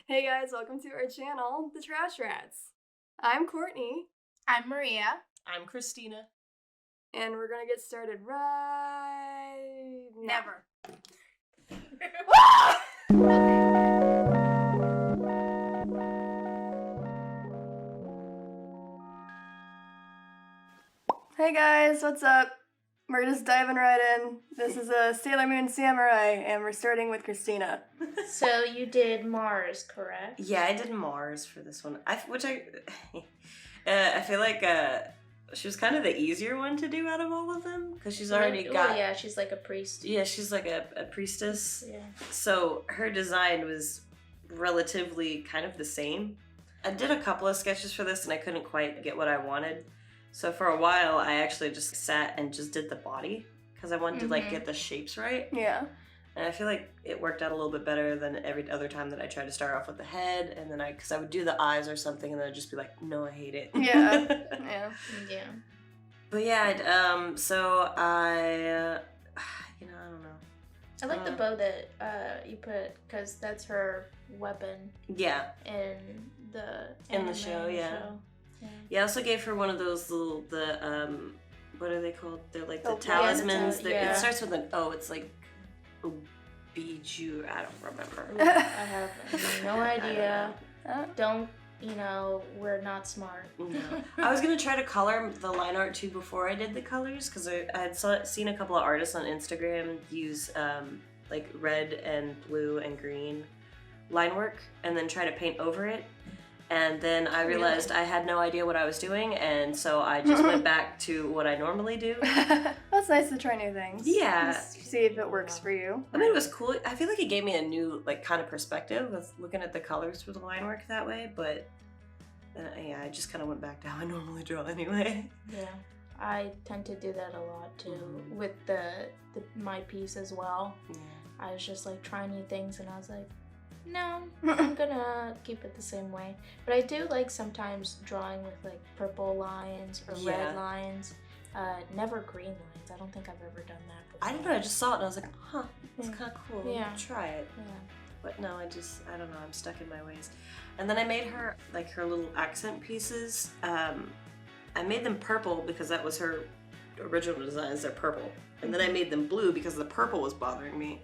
Hey guys, welcome to our channel, The Trash Rats. I'm Kortni. I'm Maria. I'm Kristina. And we're gonna get started right now. Never. Hey guys, what's up? We're just diving right in. This is a Sailor Moon Samurai, and we're starting with Kristina. So you did Mars, correct? Yeah, I did Mars for this one. I feel like she was kind of the easier one to do out of all of them because she's already got. Well, yeah, she's like a priest. Yeah, she's like a priestess. Yeah. So her design was relatively kind of the same. I did a couple of sketches for this and I couldn't quite get what I wanted. So for a while, I actually just sat and just did the body because I wanted to like get the shapes right. Yeah. And I feel like it worked out a little bit better than every other time that I tried to start off with the head, and then because I would do the eyes or something, and then I'd just be like, no, I hate it. Yeah. Yeah. But yeah, so I don't know. I like the bow that you put because that's her weapon. Yeah. In the show, yeah. Yeah, I also gave her one of those little what are they called? They're like the talismans. Yeah, it starts with an O. It's like Bijou. I don't remember. I have no idea. Don't. We're not smart. No. I was gonna try to color the line art too before I did the colors because I had seen a couple of artists on Instagram use like red and blue and green line work and then try to paint over it. And then I realized I had no idea what I was doing, and so I just went back to what I normally do. That's nice to try new things. Yeah. Just see if it works for you. I mean, it was cool. I feel like it gave me a new, like, kind of perspective with looking at the colors for the line work that way, but yeah, I just kind of went back to how I normally draw anyway. Yeah. I tend to do that a lot too with my piece as well. Yeah. I was just like trying new things, and I was like, no, I'm gonna keep it the same way. But I do like sometimes drawing with like purple lines or red lines. Never green lines. I don't think I've ever done that before. I don't know, I just saw it and I was like, huh, it's kind of cool. Yeah. Try it. Yeah. But no, I don't know, I'm stuck in my ways. And then I made her, like, her little accent pieces. I made them purple because that was her original designs, they're purple. And then I made them blue because the purple was bothering me.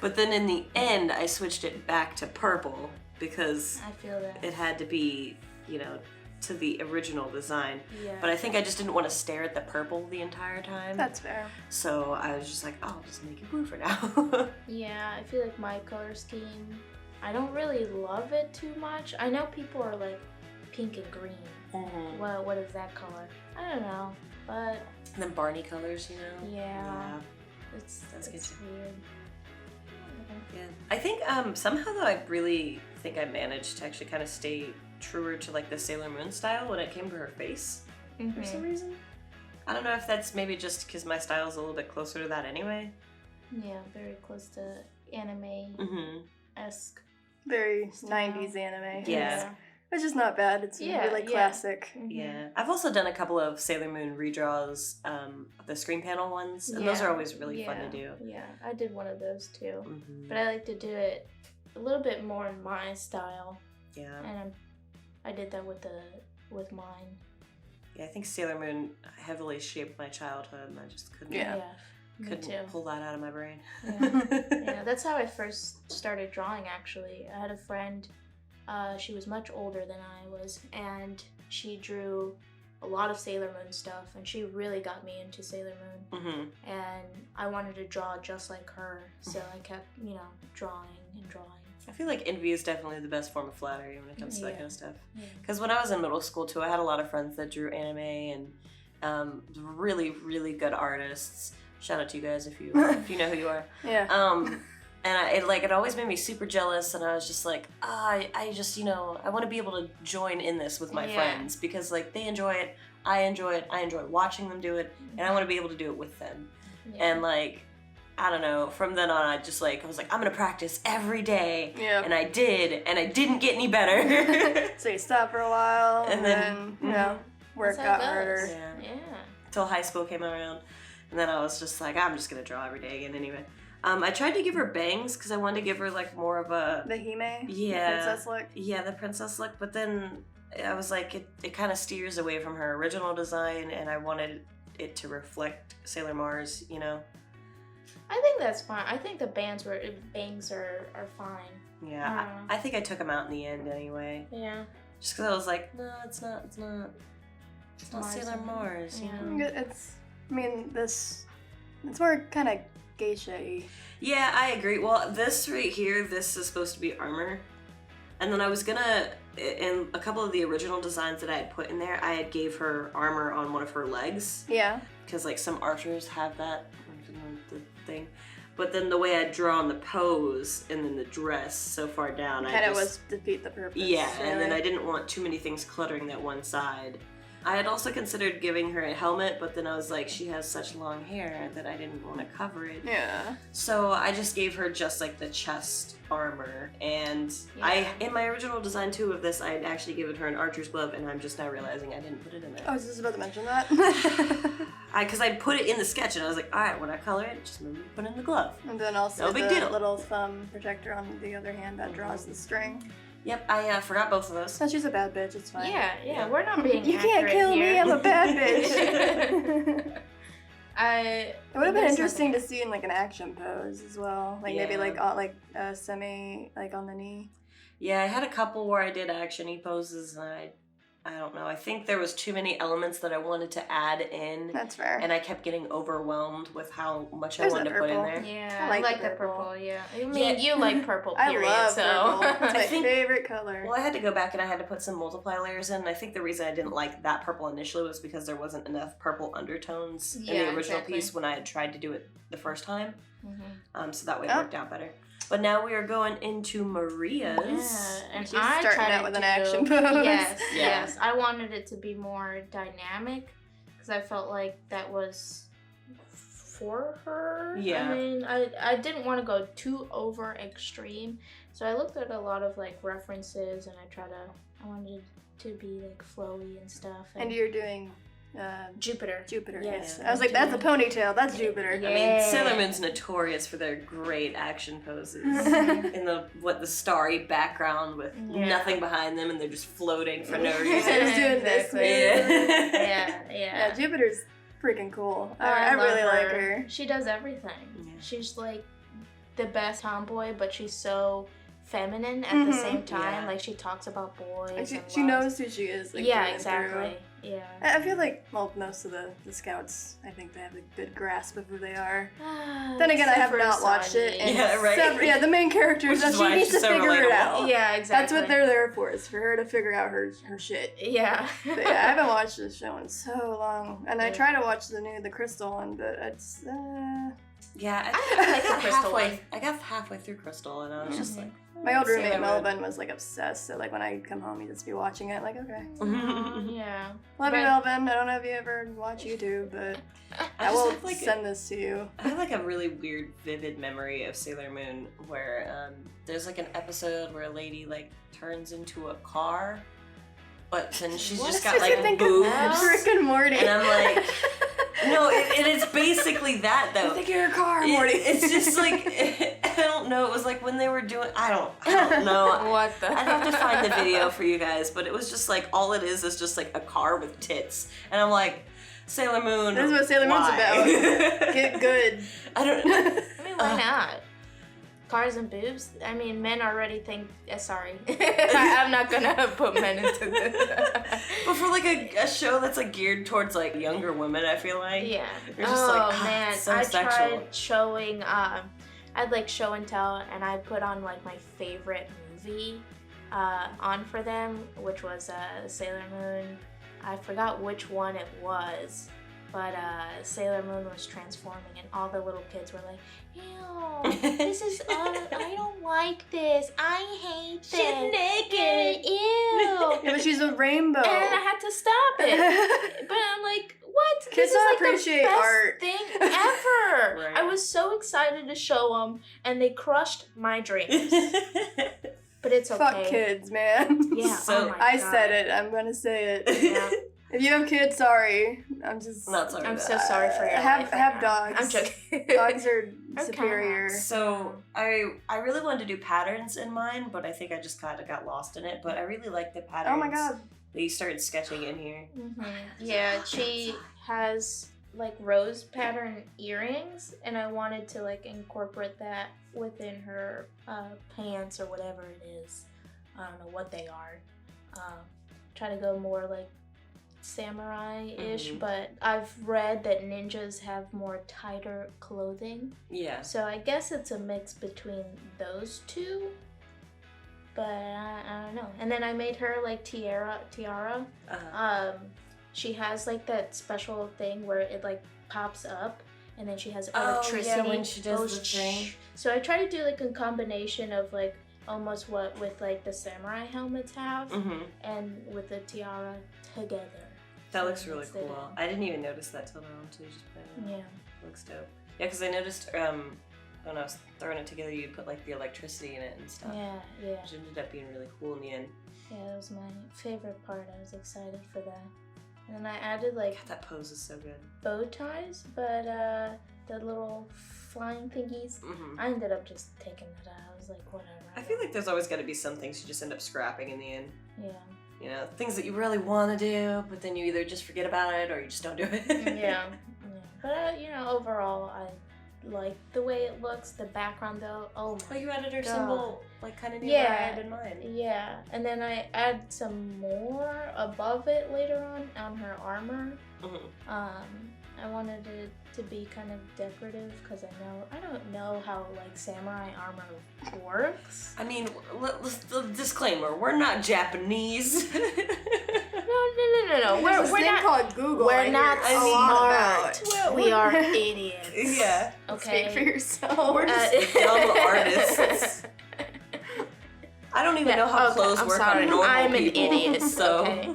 But then in the end, I switched it back to purple because I feel that it had to be, to the original design. Yeah. But I think I just didn't want to stare at the purple the entire time. That's fair. So I was just like, oh, I'll just make it blue for now. Yeah, I feel like my color scheme, I don't really love it too much. I know people are like pink and green. Mm-hmm. Well, what is that color? I don't know, but... And then Barney colors, Yeah. It's good. Weird. Yeah. I think somehow though I really think I managed to actually kind of stay truer to like the Sailor Moon style when it came to her face for some reason. I don't know if that's maybe just because my style is a little bit closer to that anyway. Yeah, very close to anime-esque. Very 90s anime. Yeah. Which is not bad. It's really classic. Yeah. I've also done a couple of Sailor Moon redraws, the screen panel ones, and those are always really fun to do. Yeah, I did one of those too. But I like to do it a little bit more in my style. Yeah. And I did that with mine. Yeah, I think Sailor Moon heavily shaped my childhood, and I just couldn't pull that out of my brain. Yeah, that's how I first started drawing, actually. I had a friend, she was much older than I was, and she drew a lot of Sailor Moon stuff, and she really got me into Sailor Moon. And I wanted to draw just like her, so I kept, drawing and drawing. I feel like envy is definitely the best form of flattery when it comes to that kind of stuff. Because when I was in middle school too, I had a lot of friends that drew anime and really, really good artists. Shout out to you guys if you know who you are. Yeah. And it always made me super jealous, and I was just like, I just, I want to be able to join in this with my friends because like they enjoy it, I enjoy watching them do it, and I want to be able to do it with them. And like, I don't know, from then on I was like, I'm gonna practice every day. Yeah. And I did, and I didn't get any better. So you stopped for a while, and then work got harder. Yeah. Till high school came around, and then I was just like, I'm just gonna draw every day again anyway. I tried to give her bangs because I wanted to give her like more of a The Hime? Yeah. The princess look? Yeah, the princess look, but then I was like, it kind of steers away from her original design, and I wanted it to reflect Sailor Mars, you know? I think that's fine. I think the bangs are fine. Yeah, I think I took them out in the end anyway. Yeah. Just because I was like, no, it's not Sailor Mars, you know? It's more kind of geisha-y. Yeah, I agree. Well, this right here, this is supposed to be armor. And then I was gonna, in a couple of the original designs that I had put in there, I had gave her armor on one of her legs. Yeah. Because like some archers have that the thing. But then the way I draw on the pose and then the dress so far down, Kind of was defeat the purpose. Yeah, really. and then I didn't want too many things cluttering that one side. I had also considered giving her a helmet, but then I was like, she has such long hair that I didn't want to cover it. Yeah. So I just gave her just like the chest armor, and in my original design too of this, I had actually given her an archer's glove, and I'm just now realizing I didn't put it in there. I was just about to mention that. Because I put it in the sketch, and I was like, all right, when I color it, just maybe put it in the glove. And then also No big the deal. little thumb protector on the other hand that draws the string. Yep, I forgot both of those. So she's a bad bitch, it's fine. Yeah, we're not being You can't accurate kill here. me, I'm a bad bitch. It It would have been interesting to see in like an action pose as well. Like maybe Yeah. like semi like on the knee. Yeah, I had a couple where I did action-y poses, and I don't know. I think there was too many elements that I wanted to add in, That's fair. and I kept getting overwhelmed with how much There's I wanted that to put in purple. there. Yeah, I I like like the the purple. purple. Yeah, I mean, Yeah. you like purple. I Period, love so. purple. It's my I think- favorite color. Well, I had to go back and I had to put some multiply layers in, and I think the reason I didn't like that purple initially was because there wasn't enough purple undertones in the Yeah, original exactly. piece when I had tried to do it the first time. Mhm. So that way it Oh. worked out better. But now we are going into Maria's. Yeah, and She's I starting tried out to with an do- action pose. Yes, Yeah. yes. I wanted it to be more dynamic because I felt like that was for her. Yeah. I mean, I didn't want to go too over extreme, so I looked at a lot of like references and I wanted it to be like flowy and stuff. And you're doing Jupiter. Jupiter, Yes. yes. I was like, that's a ponytail, that's Jupiter. Yeah. I mean, Sailor Moon's notorious for their great action poses. In the starry background with Yeah. nothing behind them, and they're just floating for no I reason. was doing this. Exactly. Yeah. Yeah, Jupiter's freaking cool. I love really like her. She does everything. Yeah. She's like the best tomboy, but she's so feminine at the Mhm. same time. Yeah. Like she talks about boys. Like, and she love. knows who she is. Like, Yeah, through and exactly. through. Yeah. I feel like, well, most of the scouts, I think they have a good grasp of who they are. Then again, I have not watched it. And Yeah, right. the main characters, Which is she why needs to she's so figure it relatable. out. Yeah, exactly. That's what they're there for, is for her to figure out her shit. Yeah. But yeah, I haven't watched this show in so long. And I Yeah. try to watch the Crystal one, but it's, Yeah, I like the Crystal one. I got halfway through Crystal, and I was just like, my old roommate Sailor Moon. Melvin was like obsessed, so like when I come home, he'd just be watching it, like, okay. Yeah. Love you, But- Melvin. I don't know if you ever watch YouTube, but I just will have, like, send this to you. I have like a really weird, vivid memory of Sailor Moon where there's like an episode where a lady like turns into a car, but then she's What just does got you like think of boobs. Rick and Morty. And I'm like, no, and it's basically that I though. think you're a car, It- Morty. It's just like I don't know. It was like when they were doing. I don't know. What the? I'd have to find the video for you guys, but it was just like all it is just like a car with tits, and I'm like, Sailor Moon. This is what Sailor Moon's why? about. Get good. I don't. I mean, why not? Cars and boobs? I mean, men already think. Sorry. I'm not gonna put men into this. But for like a show that's like geared towards like younger women, I feel like. Yeah. You're just oh like, man, it's so I sexual. tried showing. I'd like show and tell, and I put on like my favorite movie on for them, which was Sailor Moon. I forgot which one it was, but Sailor Moon was transforming, and all the little kids were like, "Ew, this is I don't like this. I hate this. She's naked." Ew." Yeah, but she's a rainbow. And I had to stop it. But I'm like, what? Kids This is don't like appreciate the best art. thing ever. Right. I was so excited to show them, and they crushed my dreams. But it's okay. Fuck kids, man. Yeah. So- oh my I God. said it. I'm gonna say it. Yeah. If you have kids, sorry. I'm just. Not sorry. I'm about so that. sorry for your Have- life right have now. dogs. I'm joking. Dogs are superior. So I really wanted to do patterns in mine, but I think I just kind of got lost in it. But I really like the patterns. Oh my god. That you started sketching in here. Yeah, she has like rose pattern earrings, and I wanted to like incorporate that within her pants or whatever it is. I don't know what they are. Try to go more like samurai-ish, but I've read that ninjas have more tighter clothing. Yeah. So I guess it's a mix between those two. But I don't know. And then I made her like tiara. She has like that special thing where it like pops up, and then she has electricity. Oh yeah, when she does the thing. So I try to do like a combination of like almost what with like the samurai helmets have, and with the tiara together. That looks really cool. I didn't even notice that till now until you just put it in. Yeah. It looks dope. Yeah, because I noticed when I was throwing it together, you put like the electricity in it and stuff. Yeah. Which ended up being really cool in the end. Yeah, that was my favorite part. I was excited for that. And then I added like God, that pose is so good. bow ties, but the little flying thingies, I ended up just taking it out. I was like, whatever. I feel like there's always got to be some things you just end up scrapping in the end. Yeah. You know, things that you really want to do, but then you either just forget about it or you just don't do it. Yeah. But you know, overall, I like the way it looks. The background, though, oh my. Well, you added her God. symbol, like kind of near where I added mine. Yeah, and then I add some more above it later on her armor. I wanted it to be kind of decorative because I don't know how like samurai armor works. I mean, the disclaimer: we're not Japanese. No. We're not called Google. We're not smart. We are idiots. Yeah. Okay. Speak for yourself. We're just dumb artists. I don't even know how clothes work on normal I'm people. an idiot. So. Okay.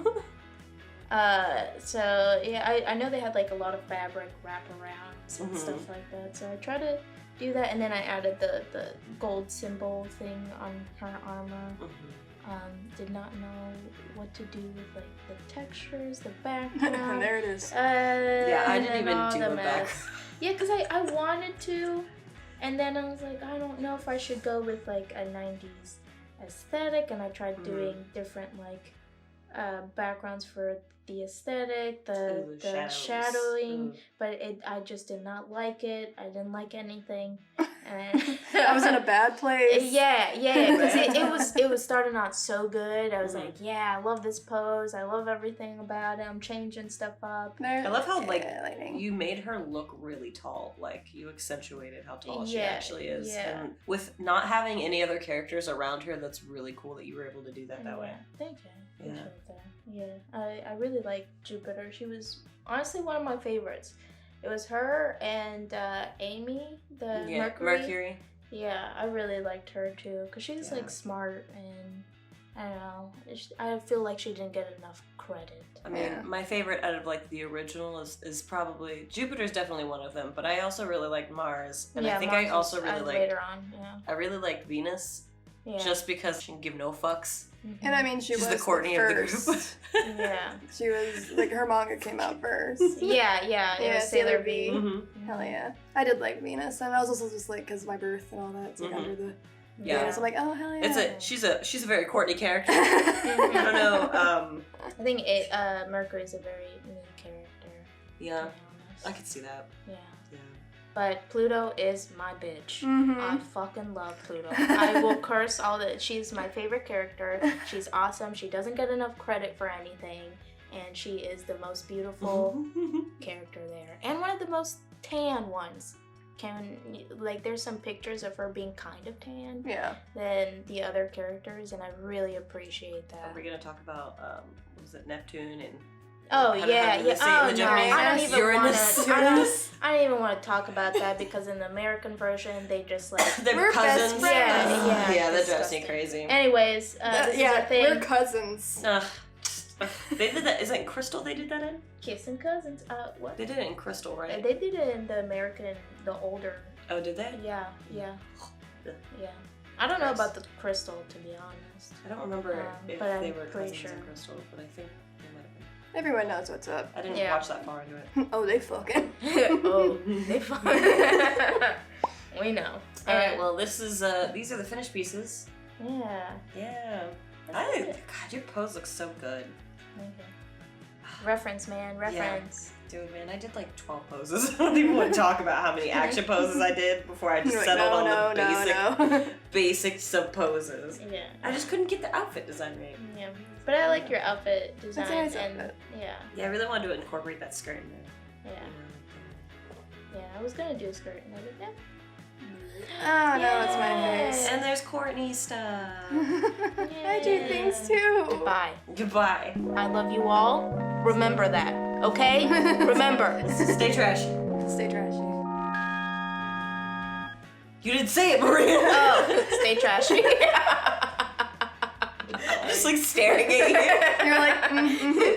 So yeah, I know they had like a lot of fabric wraparounds and stuff like that. So I try to do that, and then I added the gold symbol thing on her armor. Did not know what to do with like the textures, the background. There it is. Yeah, I didn't even do the back. Yeah, because I wanted to, and then I was like, I don't know if I should go with like a 90s aesthetic, and I tried doing different like backgrounds for the aesthetic, the shadowing, but I just did not like it. I didn't like anything. And I was in a bad place. Yeah, because it was starting out so good. I was like, yeah, I love this pose. I love everything about it. I'm changing stuff up. I love how you made her look really tall. Like you accentuated how tall she actually is. Yeah. And with not having any other characters around her, that's really cool that you were able to do that way. Thank you. Appreciate that. Yeah, I really like Jupiter. She was honestly one of my favorites. It was her and Amy, the Mercury. Yeah, I really liked her too because she's like smart, and I don't know. I feel like she didn't get enough credit. I mean, my favorite out of like the original is probably Jupiter's definitely one of them, but I also really liked Mars, and I think Mars I also really liked later on. Yeah, I really liked Venus. Yeah. Just because she can give no fucks. And I mean, she's the Kortni of the group. Yeah. She was, like, her manga came out first. Yeah, Sailor V. Hell yeah. I did like Venus, and I was also just like, because of my birth and all that, it's like under the Venus. I'm like, oh, hell yeah. She's a very Kortni character. I don't know. I think Mercury's a very unique character. Yeah, I could see that. Yeah. But Pluto is my bitch. I fucking love Pluto. I will curse all that. She's my favorite character. She's awesome. She doesn't get enough credit for anything. And she is the most beautiful character there. And one of the most tan ones. There's some pictures of her being kind of tan than the other characters. And I really appreciate that. Are we going to talk about, what was it, Neptune and... Oh yeah. Oh no, I don't even want to talk about that because in the American version they just like we're cousins. Yeah, that drives me disgusting. crazy. Anyways, this is our thing. We're cousins. They did that. Is it in Crystal? They did that in Kissing Cousins. What? They did it in Crystal, right? They did it in the American, the older. Oh, did they? Yeah. I don't know about the Crystal, to be honest. I don't remember if they were cousins in Crystal, but I think. Everyone knows what's up. I didn't watch that far into it. Oh, they fucking. They fucking. We know. All right. Well, this is these are the finished pieces. Yeah. Yeah. That's God, your pose looks so good. Okay. Reference, man. Reference. Dude, man, I did like 12 poses. I don't even want to talk about how many action poses I did before I just You're like, settled no, on the no. basics of poses. Yeah. I just couldn't get the outfit design right. Yeah. But I like your outfit design. That's a nice and outfit. yeah. Yeah, I really wanted to incorporate that skirt in there. Yeah. Yeah. I was gonna do a skirt and I was like, yeah. Oh, no, it's my face. And there's Kortni stuff. I do things too. Goodbye. Goodbye. I love you all. Remember that. Okay? Remember. Stay trashy. Stay trashy. You didn't say it, Maria. Oh, stay trashy. I'm just like staring at you. You're like,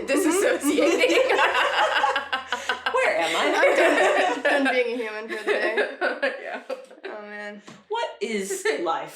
Disassociating. Where am I'm done being a human for the day. Yeah. Oh man. What is life?